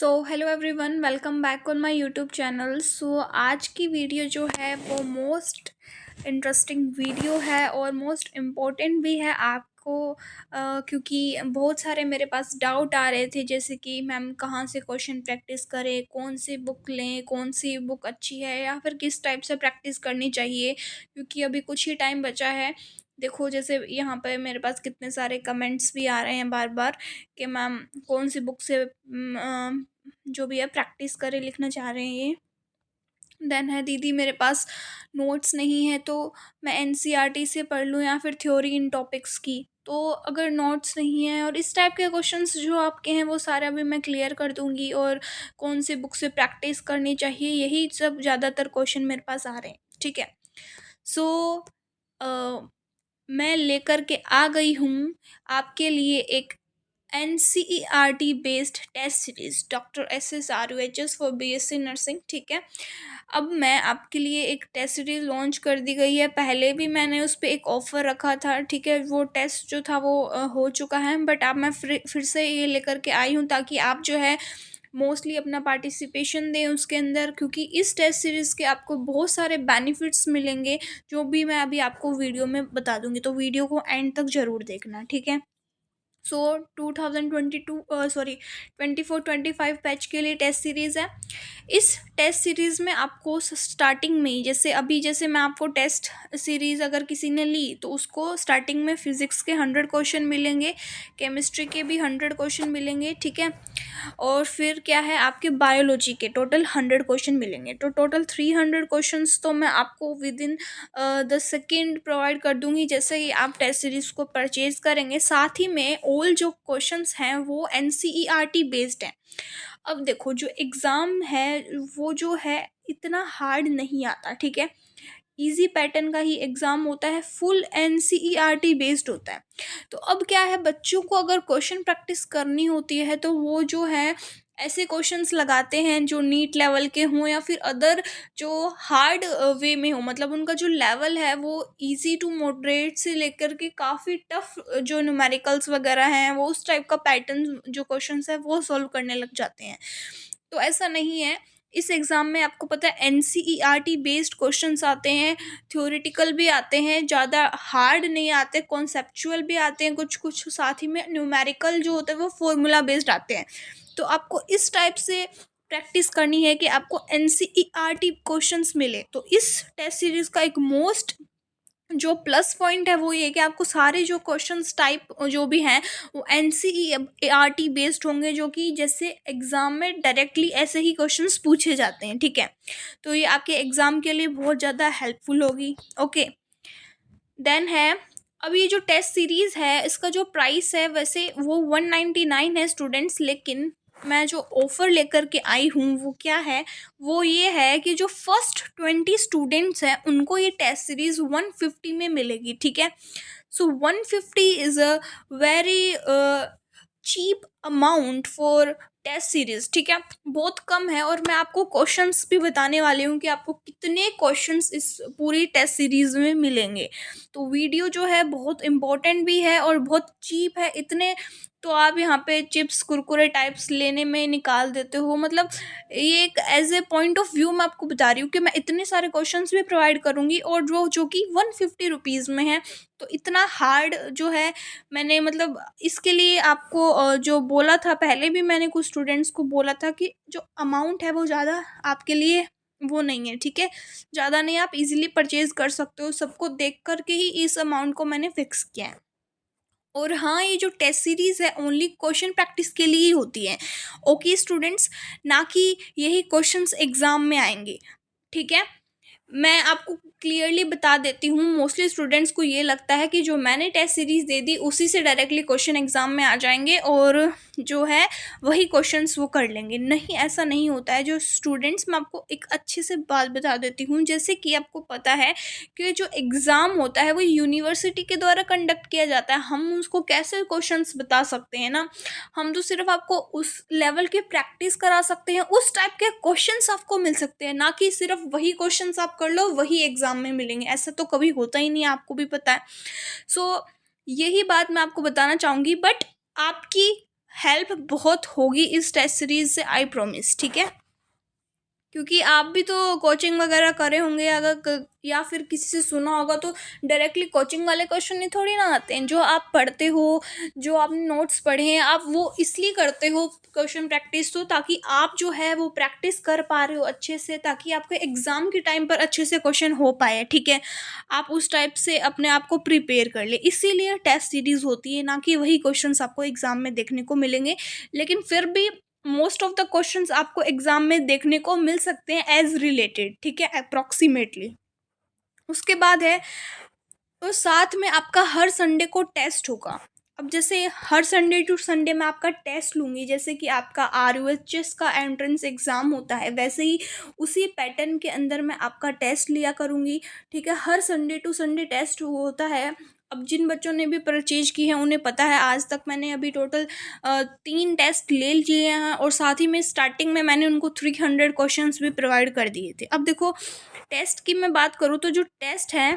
Hello everyone, welcome back on my YouTube channel. आज की video जो है वो मोस्ट इंटरेस्टिंग वीडियो है और मोस्ट इम्पोर्टेंट भी है आपको, क्योंकि बहुत सारे मेरे पास डाउट आ रहे थे, जैसे कि मैम कहाँ से क्वेश्चन प्रैक्टिस करें, कौन सी बुक लें, कौन सी बुक अच्छी है या फिर किस टाइप से प्रैक्टिस करनी चाहिए, क्योंकि अभी कुछ ही टाइम बचा है। देखो, जैसे यहाँ पे मेरे पास कितने सारे कमेंट्स भी आ रहे हैं बार बार कि मैम कौन सी बुक से जो भी है प्रैक्टिस करें, लिखना चाह रहे हैं ये। देन है दीदी मेरे पास नोट्स नहीं है, तो मैं एनसीईआरटी से पढ़ लूँ या फिर थ्योरी इन टॉपिक्स की। तो अगर नोट्स नहीं है और इस टाइप के क्वेश्चंस जो आपके हैं वो सारे अभी मैं क्लियर कर दूंगी, और कौन सी बुक से प्रैक्टिस करनी चाहिए, यही सब ज़्यादातर क्वेश्चन मेरे पास आ रहे हैं। ठीक है। सो मैं लेकर के आ गई हूँ आपके लिए एक NCERT based test series, doctor SSRUHS for BSc nursing. ठीक है। अब मैं आपके लिए एक टेस्ट सीरीज लॉन्च कर दी गई है। पहले भी मैंने उस पर एक ऑफ़र रखा था। ठीक है। वो टेस्ट जो था वो हो चुका है, बट अब मैं फिर से ये लेकर के आई हूँ ताकि आप जो है मोस्टली अपना पार्टिसिपेशन दें उसके अंदर, क्योंकि इस टेस्ट सीरीज़ के आपको बहुत सारे बेनिफिट्स मिलेंगे, जो भी मैं अभी आपको वीडियो में बता दूंगी। तो वीडियो को एंड तक ज़रूर देखना। ठीक है। 2022 सॉरी 24-25 बैच के लिए टेस्ट सीरीज़ है। इस टेस्ट सीरीज़ में आपको स्टार्टिंग में ही, जैसे मैं आपको टेस्ट सीरीज़ अगर किसी ने ली तो उसको स्टार्टिंग में फिज़िक्स के 100 क्वेश्चन मिलेंगे, केमिस्ट्री के भी 100 क्वेश्चन मिलेंगे। ठीक है। और फिर क्या है, आपके बायोलॉजी के टोटल 100 क्वेश्चन मिलेंगे। तो टोटल 300 क्वेश्चंस तो मैं आपको विद इन 10 सेकेंड प्रोवाइड कर दूंगी जैसे ही आप टेस्ट सीरीज़ को परचेज करेंगे। साथ ही में ऑल जो क्वेश्चंस हैं वो एनसीईआरटी बेस्ड हैं। अब देखो, जो एग्ज़ाम है वो जो है इतना हार्ड नहीं आता। ठीक है। इजी पैटर्न का ही एग्ज़ाम होता है, फुल एनसीईआरटी बेस्ड होता है। तो अब क्या है, बच्चों को अगर क्वेश्चन प्रैक्टिस करनी होती है तो वो जो है ऐसे क्वेश्चंस लगाते हैं जो नीट लेवल के हों या फिर अदर जो हार्ड वे में हो, मतलब उनका जो लेवल है वो इजी टू मॉडरेट से लेकर के काफ़ी टफ जो न्यूमेरिकल्स वगैरह हैं वो उस टाइप का पैटर्न जो क्वेश्चंस है वो सॉल्व करने लग जाते हैं। तो ऐसा नहीं है। इस एग्ज़ाम में आपको पता है एनसीईआरटी बेस्ड क्वेश्चंस आते हैं, थ्योरेटिकल भी आते हैं, ज़्यादा हार्ड नहीं आते, कॉन्सेप्चुअल भी आते हैं कुछ कुछ, साथ ही में न्यूमेरिकल जो होते हैं वो फॉर्मूला बेस्ड आते हैं। तो आपको इस टाइप से प्रैक्टिस करनी है कि आपको एनसीईआरटी क्वेश्चंस मिले। तो इस टेस्ट सीरीज़ का एक मोस्ट जो प्लस पॉइंट है वो ये कि आपको सारे जो क्वेश्चंस टाइप जो भी हैं वो एनसीईआरटी बेस्ड होंगे, जो कि जैसे एग्ज़ाम में डायरेक्टली ऐसे ही क्वेश्चंस पूछे जाते हैं। ठीक है। तो ये आपके एग्ज़ाम के लिए बहुत ज़्यादा हेल्पफुल होगी। ओके। देन है, अब ये जो टेस्ट सीरीज़ है इसका जो प्राइस है वैसे वो 199 है स्टूडेंट्स, लेकिन मैं जो ऑफ़र लेकर के आई हूँ वो क्या है, वो ये है कि जो फर्स्ट 20 स्टूडेंट्स हैं उनको ये टेस्ट सीरीज़ 150 में मिलेगी। ठीक है। So 150 is a very cheap amount for test series. ठीक है। बहुत कम है, और मैं आपको क्वेश्चंस भी बताने वाली हूँ कि आपको कितने क्वेश्चंस इस पूरी टेस्ट सीरीज में मिलेंगे। तो वीडियो जो है बहुत इंपॉर्टेंट भी है और बहुत चीप है। इतने तो आप यहाँ पे चिप्स कुरकुरे टाइप्स लेने में निकाल देते हो, मतलब ये एक as a point of view मैं आपको बता रही हूँ कि मैं इतने सारे क्वेश्चंस भी प्रोवाइड करूँगी और जो कि 150 रुपीज़ में है। तो इतना हार्ड जो है, मैंने मतलब इसके लिए आपको जो बोला था, पहले भी मैंने कुछ स्टूडेंट्स को बोला था कि जो अमाउंट है वो ज़्यादा आपके लिए वो नहीं है। ठीक है। ज़्यादा नहीं, आप इजीली परचेज कर सकते हो। सबको देख कर के ही इस अमाउंट को मैंने फिक्स किया है। और हाँ, ये जो टेस्ट सीरीज़ है ओनली क्वेश्चन प्रैक्टिस के लिए ही होती है। ओके स्टूडेंट्स, ना कि यही क्वेश्चंस एग्ज़ाम में आएंगे। ठीक है। मैं आपको क्लियरली बता देती हूँ, मोस्टली स्टूडेंट्स को ये लगता है कि जो मैंने टेस्ट सीरीज़ दे दी उसी से डायरेक्टली क्वेश्चन एग्ज़ाम में आ जाएंगे और जो है वही क्वेश्चंस वो कर लेंगे। नहीं, ऐसा नहीं होता है। जो स्टूडेंट्स, मैं आपको एक अच्छे से बात बता देती हूँ, जैसे कि आपको पता है कि जो एग्ज़ाम होता है वो यूनिवर्सिटी के द्वारा कंडक्ट किया जाता है। हम उसको कैसे क्वेश्चंस बता सकते हैं ना, हम तो सिर्फ आपको उस लेवल की प्रैक्टिस करा सकते हैं, उस टाइप के क्वेश्चंस आपको मिल सकते हैं, ना कि सिर्फ वही क्वेश्चंस आप कर लो वही एग्ज़ाम में मिलेंगे। ऐसा तो कभी होता ही नहीं है, आपको भी पता है। सो यही बात मैं आपको बताना चाहूँगी, बट आपकी हेल्प बहुत होगी इस टेस्ट सीरीज से, आई प्रॉमिस, ठीक है। क्योंकि आप भी तो कोचिंग वगैरह करे होंगे, अगर या फिर किसी से सुना होगा, तो डायरेक्टली कोचिंग वाले क्वेश्चन नहीं थोड़ी ना आते हैं। जो आप पढ़ते हो, जो आपने नोट्स पढ़े हैं, आप वो इसलिए करते हो क्वेश्चन प्रैक्टिस, तो ताकि आप जो है वो प्रैक्टिस कर पा रहे हो अच्छे से, ताकि आपके एग्ज़ाम के टाइम पर अच्छे से क्वेश्चन हो पाए, ठीक है। आप उस टाइप से अपने आप को प्रिपेयर कर ले, इसीलिए टेस्ट सीरीज़ होती है, ना कि वही क्वेश्चंस आपको एग्ज़ाम में देखने को मिलेंगे। लेकिन फिर भी मोस्ट ऑफ द क्वेश्चंस आपको एग्जाम में देखने को मिल सकते हैं एज रिलेटेड, ठीक है, अप्रॉक्सीमेटली। उसके बाद है, तो साथ में आपका हर संडे को टेस्ट होगा। अब जैसे हर संडे टू संडे मैं आपका टेस्ट लूँगी, जैसे कि आपका RUHS का एंट्रेंस एग्ज़ाम होता है, वैसे ही उसी पैटर्न के अंदर मैं आपका टेस्ट लिया करूँगी, ठीक है। हर संडे टू संडे टेस्ट होता है। अब जिन बच्चों ने भी परचेज की है उन्हें पता है, आज तक मैंने अभी टोटल 3 टेस्ट ले लिए हैं, और साथ ही में स्टार्टिंग में मैंने उनको 300 क्वेश्चंस भी प्रोवाइड कर दिए थे। अब देखो, टेस्ट की मैं बात करूँ तो जो टेस्ट है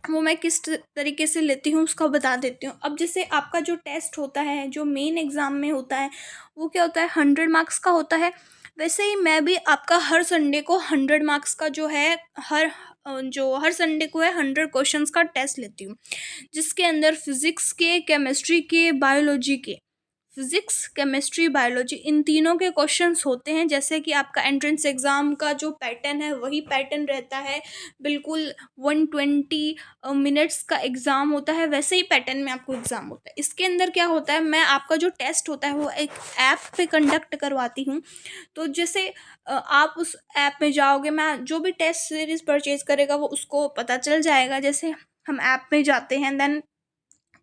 वो मैं किस तरीके से लेती हूँ उसका बता देती हूँ। अब जैसे आपका जो टेस्ट होता है, जो मेन एग्ज़ाम में होता है, वो क्या होता है, 100 मार्क्स का होता है। वैसे ही मैं भी आपका हर संडे को 100 मार्क्स का जो है, जो हर संडे को है 100 क्वेश्चंस का टेस्ट लेती हूँ, जिसके अंदर फिज़िक्स के, केमिस्ट्री के, बायोलॉजी के, फिज़िक्स, केमिस्ट्री, बायोलॉजी, इन तीनों के क्वेश्चंस होते हैं। जैसे कि आपका एंट्रेंस एग्ज़ाम का जो पैटर्न है वही पैटर्न रहता है, बिल्कुल 120 मिनट्स का एग्ज़ाम होता है, वैसे ही पैटर्न में आपको एग्ज़ाम होता है। इसके अंदर क्या होता है, मैं आपका जो टेस्ट होता है वो एक ऐप पे कंडक्ट करवाती हूँ। तो जैसे आप उस ऐप में जाओगे, मैं जो भी टेस्ट सीरीज़ परचेज़ करेगा वो उसको पता चल जाएगा। जैसे हम ऐप में जाते हैं, देन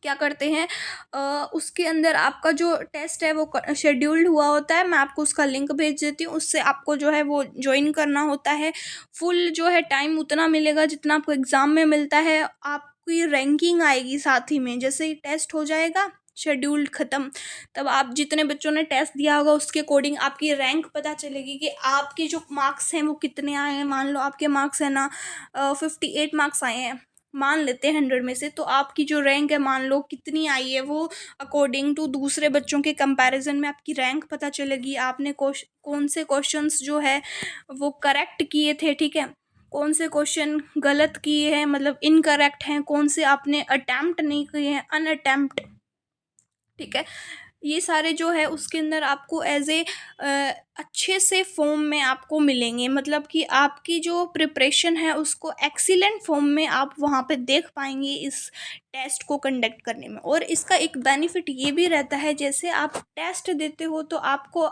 क्या करते हैं, उसके अंदर आपका जो टेस्ट है वो शेड्यूल्ड हुआ होता है, मैं आपको उसका लिंक भेज देती हूँ, उससे आपको जो है वो ज्वाइन करना होता है। फुल जो है टाइम उतना मिलेगा जितना आपको एग्ज़ाम में मिलता है। आपकी रैंकिंग आएगी साथ ही में, जैसे ही टेस्ट हो जाएगा, शेड्यूल्ड ख़त्म, तब आप जितने बच्चों ने टेस्ट दिया होगा उसके अकॉर्डिंग आपकी रैंक पता चलेगी कि आपके जो मार्क्स हैं वो कितने आए हैं। मान लो आपके मार्क्स है ना 58 मार्क्स आए हैं, मान लेते हैं 100 में से, तो आपकी जो रैंक है मान लो कितनी आई है, वो अकॉर्डिंग टू दूसरे बच्चों के कंपैरिजन में आपकी रैंक पता चलेगी। आपने कौन से क्वेश्चंस जो है वो करेक्ट किए थे, ठीक है, कौन से क्वेश्चन गलत किए हैं, मतलब इनकरेक्ट हैं, कौन से आपने अटैम्प्ट नहीं किए हैं, अनअटैम्प्ट, ठीक है। ये सारे जो है उसके अंदर आपको एज ए अच्छे से फॉर्म में आपको मिलेंगे, मतलब कि आपकी जो प्रिपरेशन है उसको एक्सीलेंट फॉर्म में आप वहाँ पे देख पाएंगे इस टेस्ट को कंडक्ट करने में। और इसका एक बेनिफिट ये भी रहता है, जैसे आप टेस्ट देते हो तो आपको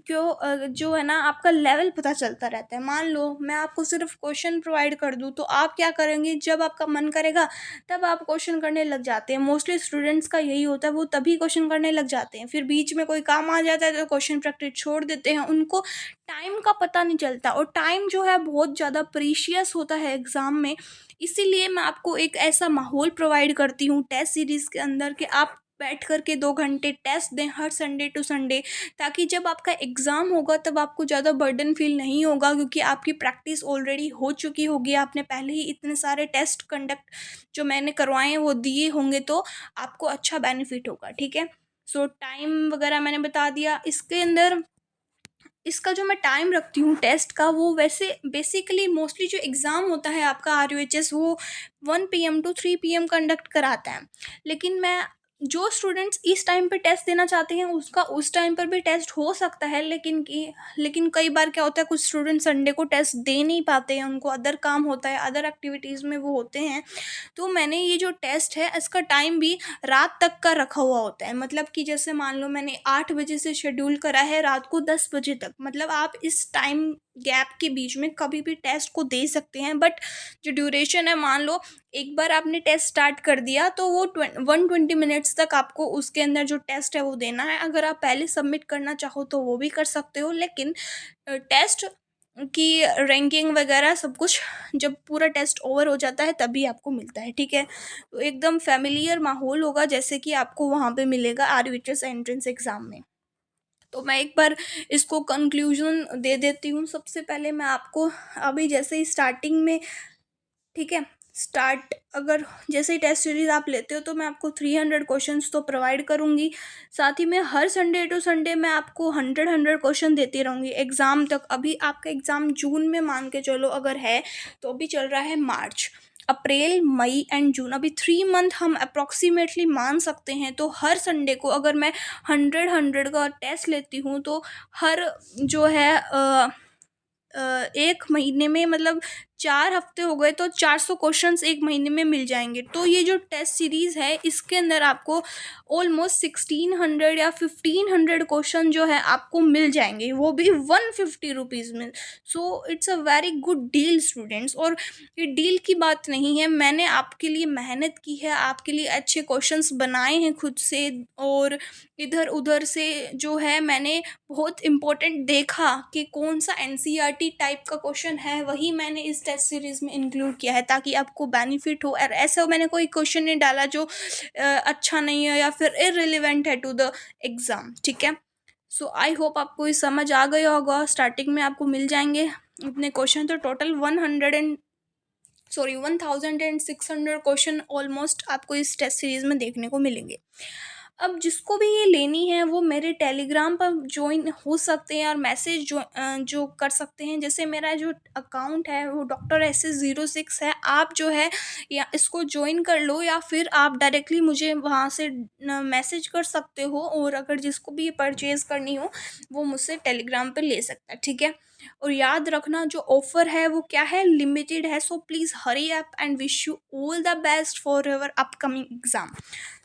जो है ना आपका लेवल पता चलता रहता है। मान लो मैं आपको सिर्फ क्वेश्चन प्रोवाइड कर दूँ, तो आप क्या करेंगे, जब आपका मन करेगा तब आप क्वेश्चन करने लग जाते हैं। मोस्टली स्टूडेंट्स का यही होता है, वो तभी क्वेश्चन करने लग जाते हैं, फिर बीच में कोई काम आ जाता है तो क्वेश्चन प्रैक्टिस छोड़ देते हैं। उनको टाइम का पता नहीं चलता, और टाइम जो है बहुत ज़्यादा प्रीशियस होता है एग्ज़ाम में। इसीलिए मैं आपको एक ऐसा माहौल प्रोवाइड करती हूँ टेस्ट सीरीज़ के अंदर कि आप बैठ कर के 2 घंटे टेस्ट दें हर संडे टू संडे, ताकि जब आपका एग्ज़ाम होगा तब आपको ज़्यादा बर्डन फील नहीं होगा, क्योंकि आपकी प्रैक्टिस ऑलरेडी हो चुकी होगी। आपने पहले ही इतने सारे टेस्ट कंडक्ट जो मैंने करवाए हैं वो दिए होंगे, तो आपको अच्छा बेनिफिट होगा, ठीक है। सो टाइम वगैरह मैंने बता दिया। इसके अंदर इसका जो मैं टाइम रखती हूँ टेस्ट का, वो वैसे बेसिकली मोस्टली जो एग्ज़ाम होता है आपका RUHS, वो 1 PM to 3 PM कंडक्ट कराता है। लेकिन मैं, जो स्टूडेंट्स इस टाइम पे टेस्ट देना चाहते हैं उसका उस टाइम पर भी टेस्ट हो सकता है, लेकिन कई बार क्या होता है, कुछ स्टूडेंट संडे को टेस्ट दे नहीं पाते हैं, उनको अदर काम होता है, अदर एक्टिविटीज़ में वो होते हैं। तो मैंने ये जो टेस्ट है इसका टाइम भी रात तक का रखा हुआ होता है। मतलब कि जैसे मान लो मैंने 8 बजे से शेड्यूल करा है रात को 10 बजे तक, मतलब आप इस टाइम गैप के बीच में कभी भी टेस्ट को दे सकते हैं। बट जो ड्यूरेशन है, मान लो एक बार आपने टेस्ट स्टार्ट कर दिया तो वो 120 मिनट्स तक आपको उसके अंदर जो टेस्ट है वो देना है। अगर आप पहले सबमिट करना चाहो तो वो भी कर सकते हो, लेकिन टेस्ट की रैंकिंग वगैरह सब कुछ जब पूरा टेस्ट ओवर हो जाता है तभी आपको मिलता है, ठीक है। तो एकदम फैमिलियर माहौल होगा जैसे कि आपको वहाँ पे मिलेगा RUHS एंट्रेंस एग्ज़ाम में। तो मैं एक बार इसको कंक्लूजन दे देती हूँ। सबसे पहले मैं आपको अभी जैसे ही स्टार्टिंग में, ठीक है, स्टार्ट अगर जैसे ही टेस्ट सीरीज़ आप लेते हो तो मैं आपको 300 क्वेश्चंस तो प्रोवाइड करूँगी। साथ ही मैं हर संडे टू संडे मैं आपको 100 क्वेश्चन देती रहूँगी एग्ज़ाम तक। अभी आपका एग्ज़ाम जून में मान के चलो अगर है, तो अभी चल रहा है मार्च, अप्रैल, मई एंड जून, अभी 3 मंथ हम अप्रॉक्सीमेटली मान सकते हैं। तो हर संडे को अगर मैं 100 का टेस्ट लेती हूँ तो हर जो है एक महीने में मतलब 4 हफ्ते हो गए तो 400 क्वेश्चंस एक महीने में मिल जाएंगे। तो ये जो टेस्ट सीरीज़ है इसके अंदर आपको ऑलमोस्ट 1600 या 1500 क्वेश्चन जो है आपको मिल जाएंगे, वो भी 150 रुपीज़ में। So it's a very good deal students. और ये डील की बात नहीं है, मैंने आपके लिए मेहनत की है, आपके लिए अच्छे क्वेश्चंस बनाए हैं खुद से, और इधर उधर से जो है मैंने बहुत इम्पोर्टेंट देखा कि कौन सा एनसीईआरटी टाइप का क्वेश्चन है, वही मैंने इस टेस्ट सीरीज़ में इंक्लूड किया है ताकि आपको बेनिफिट हो। और ऐसा मैंने कोई क्वेश्चन नहीं डाला जो अच्छा नहीं है या फिर इररिलेवेंट है टू द एग्ज़ाम, ठीक है। सो आई होप आपको ये समझ आ गया होगा। स्टार्टिंग में आपको मिल जाएंगे इतने क्वेश्चन, तो टोटल 1600 क्वेश्चन ऑलमोस्ट आपको इस टेस्ट सीरीज़ में देखने को मिलेंगे। अब जिसको भी ये लेनी है वो मेरे टेलीग्राम पर ज्वाइन हो सकते हैं और मैसेज जो कर सकते हैं। जैसे मेरा जो अकाउंट है वो Dr. SS06 है, आप जो है या इसको ज्वाइन कर लो या फिर आप डायरेक्टली मुझे वहाँ से मैसेज कर सकते हो। और अगर जिसको भी ये परचेज़ करनी हो वो मुझसे टेलीग्राम पर ले सकता है, ठीक है। और याद रखना जो ऑफ़र है वो क्या है, लिमिटेड है। So please hurry up and wish you all the best for your upcoming exam.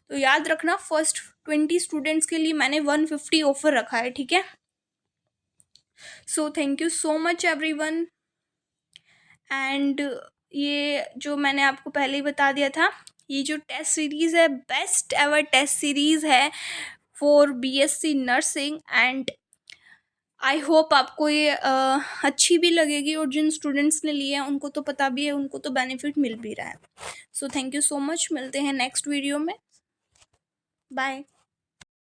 तो याद रखना फर्स्ट 20 स्टूडेंट्स के लिए मैंने 150 ऑफर रखा है, ठीक है। So thank you so much everyone. And ये जो मैंने आपको पहले ही बता दिया था, ये जो टेस्ट सीरीज़ है बेस्ट एवर टेस्ट सीरीज़ है for BSc nursing. And I hope आपको ये अच्छी भी लगेगी, और जिन स्टूडेंट्स ने लिए हैं उनको तो पता भी है, उनको तो बेनिफिट मिल भी रहा है। So thank you so much, मिलते हैं नेक्स्ट वीडियो में। बाय।